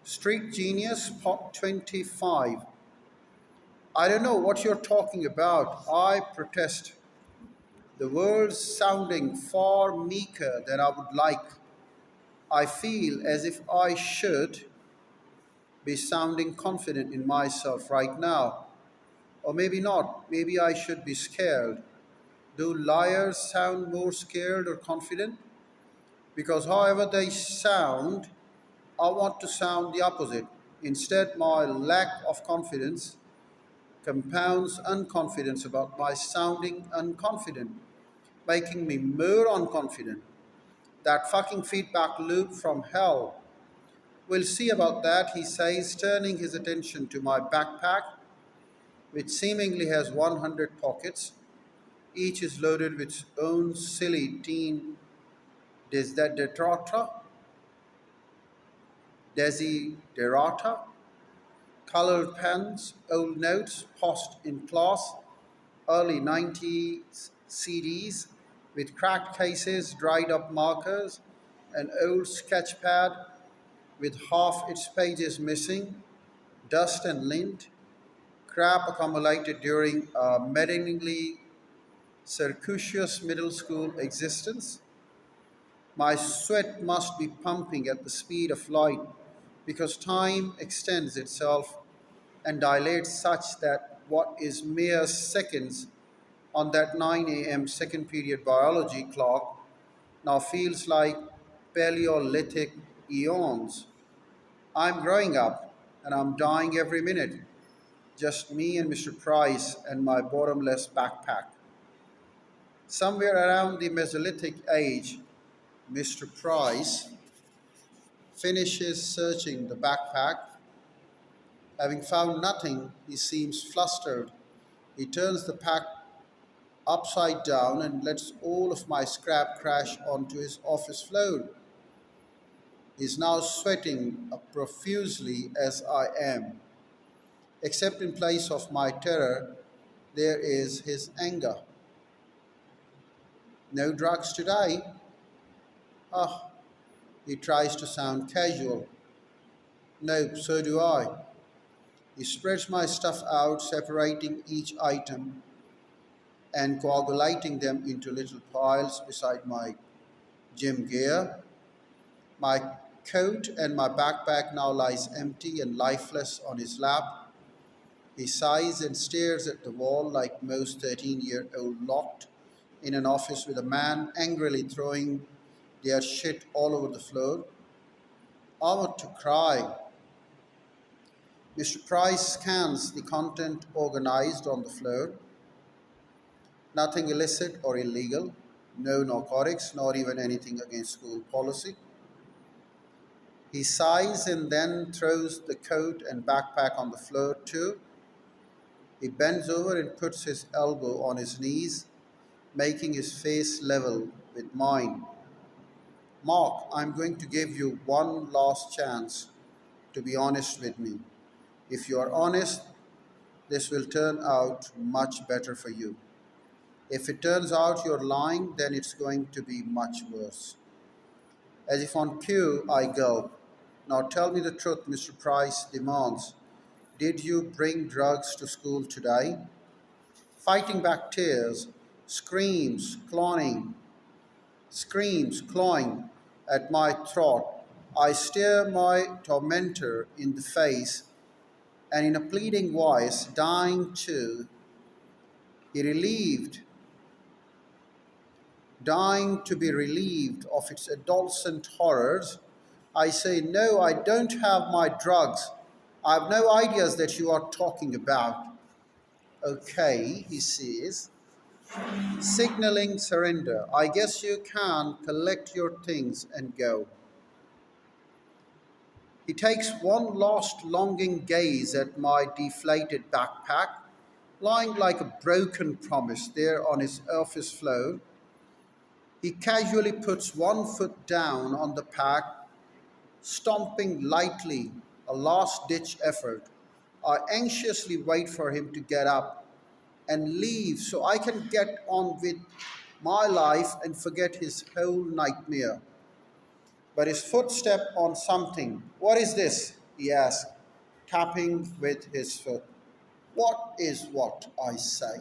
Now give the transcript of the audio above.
Street Genius Pot 25. I don't know what you're talking about. I protest. The world's sounding far meeker than I would like. I feel as if I should be sounding confident in myself right now. Or maybe not. Maybe I should be scared. Do liars sound more scared or confident? Because however they sound, I want to sound the opposite. Instead, my lack of confidence compounds unconfidence about my sounding unconfident, making me more unconfident. That fucking feedback loop from hell. We'll see about that, he says, turning his attention to my backpack, which seemingly has 100 pockets. Each is loaded with its own silly teen desiderata, desiderata, colored pens, old notes, post in class, early 90s CDs with cracked cases, dried up markers, an old sketch pad with half its pages missing, dust and lint, crap accumulated during a maddeningly circuitous middle school existence. My sweat must be pumping at the speed of light because time extends itself and dilates such that what is mere seconds on that 9 a.m. second period biology clock now feels like Paleolithic eons. I'm growing up and I'm dying every minute. Just me and Mr. Price and my bottomless backpack. Somewhere around the Mesolithic age, Mr. Price finishes searching the backpack. Having found nothing, he seems flustered. He turns the pack upside down and lets all of my scrap crash onto his office floor. He's now sweating profusely as I am, except in place of my terror, there is his anger. No drugs today? Ah, he tries to sound casual. Nope, so do I. He spreads my stuff out, separating each item and coagulating them into little piles beside my gym gear. My coat and my backpack now lies empty and lifeless on his lap. He sighs and stares at the wall like most 13-year-old locked in an office with a man angrily throwing their shit all over the floor. I want to cry. Mr. Price scans the content organized on the floor. Nothing illicit or illegal, no narcotics, not even anything against school policy. He sighs and then throws the coat and backpack on the floor too. He bends over and puts his elbow on his knees, making his face level with mine. Mark, I'm going to give you one last chance to be honest with me. If you are honest, this will turn out much better for you. If it turns out you're lying, then it's going to be much worse. As if on cue, I gulp. Now tell me the truth, Mr. Price demands. Did you bring drugs to school today? Fighting back tears, screams, clawing at my throat. I stare my tormentor in the face and in a pleading voice, he relieved, dying to be relieved of its adolescent horrors, I say, no, I don't have my drugs. I have no ideas that you are talking about. Okay, he says, signaling surrender. I guess you can collect your things and go. He takes one last longing gaze at my deflated backpack, lying like a broken promise there on his office floor. He casually puts one foot down on the pack, stomping lightly, a last ditch effort. I anxiously wait for him to get up and leave so I can get on with my life and forget his whole nightmare. But his footstep on something. What is this? he asked, tapping with his foot. What is what I say?